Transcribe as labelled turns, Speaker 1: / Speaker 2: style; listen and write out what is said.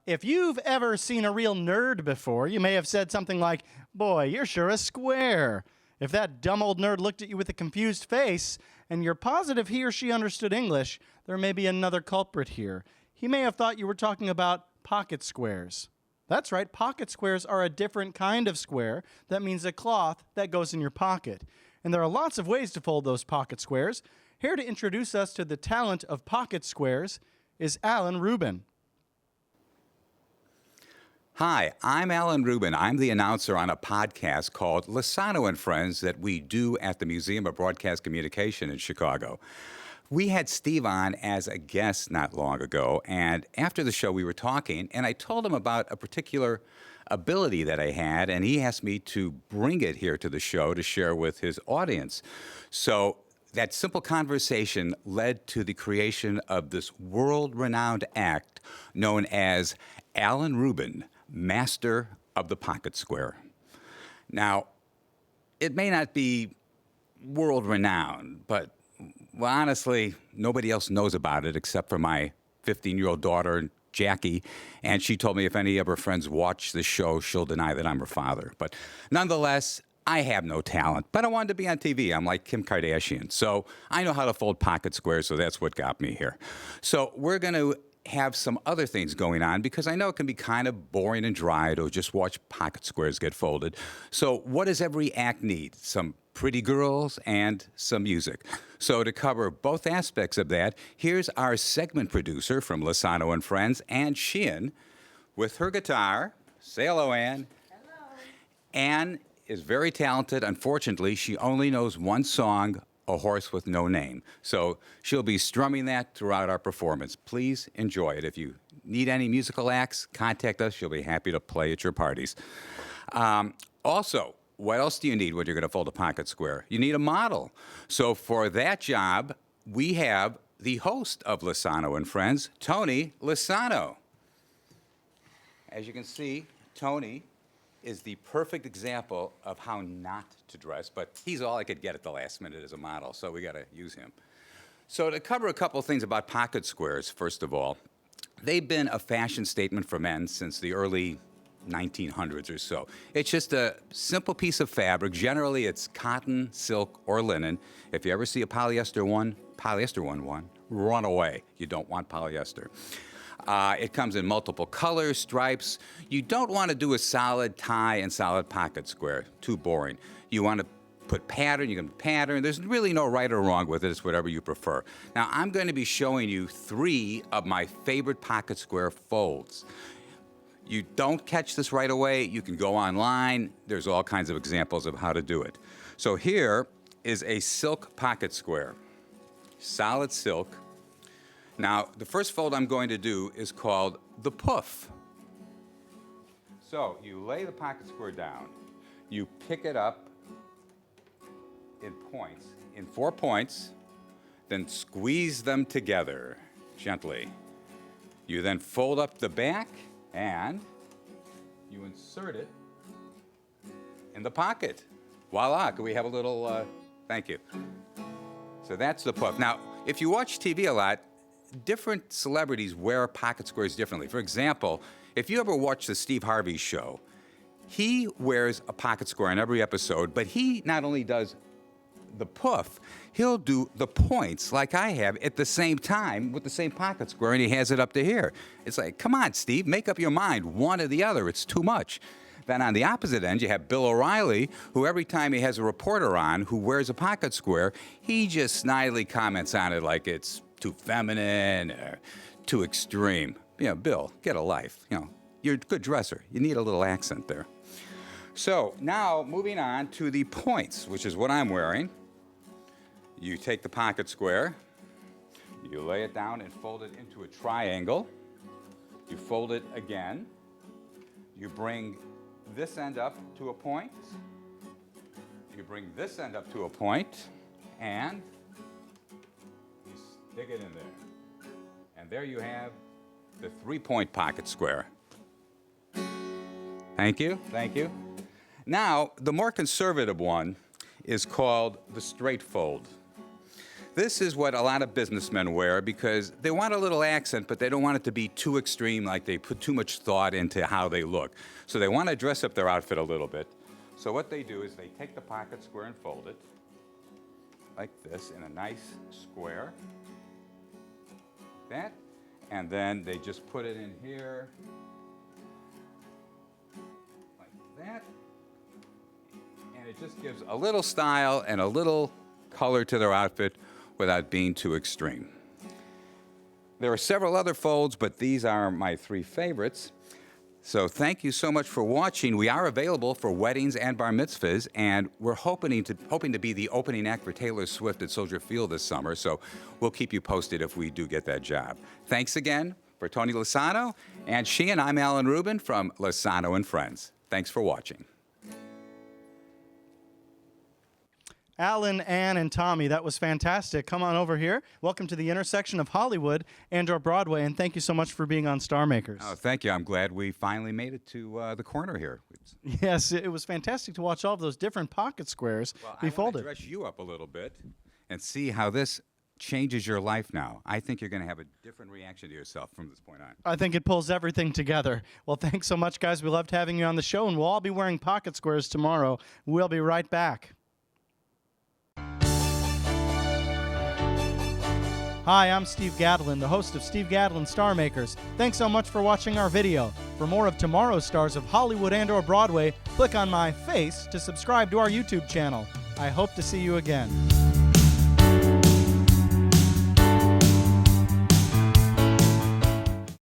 Speaker 1: if you've ever seen a real nerd before, you may have said something like, "Boy, you're sure a square." If that dumb old nerd looked at you with a confused face, and you're positive he or she understood English, there may be another culprit here. He may have thought you were talking about pocket squares. That's right, pocket squares are a different kind of square. That means a cloth that goes in your pocket. And there are lots of ways to fold those pocket squares. Here to introduce us to the talent of pocket squares is Alan Rubin.
Speaker 2: Hi, I'm Alan Rubin. I'm the announcer on a podcast called Lossano and Friends that we do at the Museum of Broadcast Communication in Chicago. We had Steve on as a guest not long ago, and after the show we were talking, and I told him about a particular ability that I had, and he asked me to bring it here to the show to share with his audience. So that simple conversation led to the creation of this world-renowned act known as Alan Rubin, Master of the Pocket Square. Now, it may not be world-renowned, but well, honestly, nobody else knows about it except for my 15-year-old daughter, Jackie, and she told me if any of her friends watch the show, she'll deny that I'm her father. But nonetheless, I have no talent, but I wanted to be on TV. I'm like Kim Kardashian. So I know how to fold pocket squares, so that's what got me here. So we're going to have some other things going on because I know it can be kind of boring and dry to just watch pocket squares get folded. So what does every act need? Some pretty girls and some music. So to cover both aspects of that, here's our segment producer from Lossano and Friends, Ann Sheehan, with her guitar. Say hello, Ann.
Speaker 3: Hello.
Speaker 2: Ann is very talented. Unfortunately, she only knows one song, A Horse with No Name. So she'll be strumming that throughout our performance. Please enjoy it. If you need any musical acts, contact us. She'll be happy to play at your parties. Also, what else do you need when you're going to fold a pocket square? You need a model. So for that job, we have the host of Lossano and Friends, Tony Lossano. As you can see, Tony is the perfect example of how not to dress, but he's all I could get at the last minute as a model, so we got to use him. So to cover a couple of things about pocket squares, first of all, they've been a fashion statement for men since the early 1900s or so. It's just a simple piece of fabric. Generally, it's cotton, silk, or linen. If you ever see a polyester one, run away. You don't want polyester. It comes in multiple colors, stripes. You don't want to do a solid tie and solid pocket square. Too boring. You want to put pattern, you can pattern. There's really no right or wrong with it. It's whatever you prefer. Now, I'm going to be showing you 3 of my favorite pocket square folds. You don't catch this right away, you can go online. There's all kinds of examples of how to do it. So here is a silk pocket square. Solid silk. Now, the first fold I'm going to do is called the puff. So you lay the pocket square down. You pick it up in points, in 4 points, then squeeze them together gently. You then fold up the back and you insert it in the pocket. Voila, can we have a little, thank you. So that's the puff. Now, if you watch TV a lot, different celebrities wear pocket squares differently. For example, if you ever watch the Steve Harvey show, he wears a pocket square in every episode, but he not only does the puff, he'll do the points like I have at the same time with the same pocket square, and he has it up to here. It's like, come on, Steve, make up your mind, one or the other. It's too much. Then on the opposite end, you have Bill O'Reilly, who every time he has a reporter on who wears a pocket square, he just snidely comments on it like it's too feminine or too extreme. You know, Bill, get a life. You know, you're a good dresser. You need a little accent there. So now moving on to the points, which is what I'm wearing. You take the pocket square, you lay it down and fold it into a triangle. You fold it again. You bring this end up to a point. You bring this end up to a point, and you stick it in there. And there you have the 3-point pocket square. Thank you, thank you. Now, the more conservative one is called the straight fold. This is what a lot of businessmen wear because they want a little accent, but they don't want it to be too extreme, like they put too much thought into how they look. So they want to dress up their outfit a little bit. So what they do is they take the pocket square and fold it like this in a nice square. Like that. And then they just put it in here like that. And it just gives a little style and a little color to their outfit without being too extreme. There are several other folds, but these are my 3 favorites. So thank you so much for watching. We are available for weddings and bar mitzvahs, and we're hoping to be the opening act for Taylor Swift at Soldier Field this summer, so we'll keep you posted if we do get that job. Thanks again. For Tony Lossano and Sheehan, I'm Alan Rubin from Lossano and Friends. Thanks for watching.
Speaker 1: Alan, Ann, and Tommy, that was fantastic. Come on over here. Welcome to the intersection of Hollywood and/or Broadway, and thank you so much for being on Star Makers.
Speaker 2: Oh, thank you. I'm glad we finally made it to the corner here.
Speaker 1: Yes, it was fantastic to watch all of those different pocket squares be folded.
Speaker 2: I want to dress you up a little bit and see how this changes your life now. I think you're going to have a different reaction to yourself from this point on.
Speaker 1: I think it pulls everything together. Well, thanks so much, guys. We loved having you on the show, and we'll all be wearing pocket squares tomorrow. We'll be right back. Hi, I'm Steve Gadlin, the host of Steve Gadlin Star Makers. Thanks so much for watching our video. For more of tomorrow's stars of Hollywood and/or Broadway, click on my face to subscribe to our YouTube channel. I hope to see you again.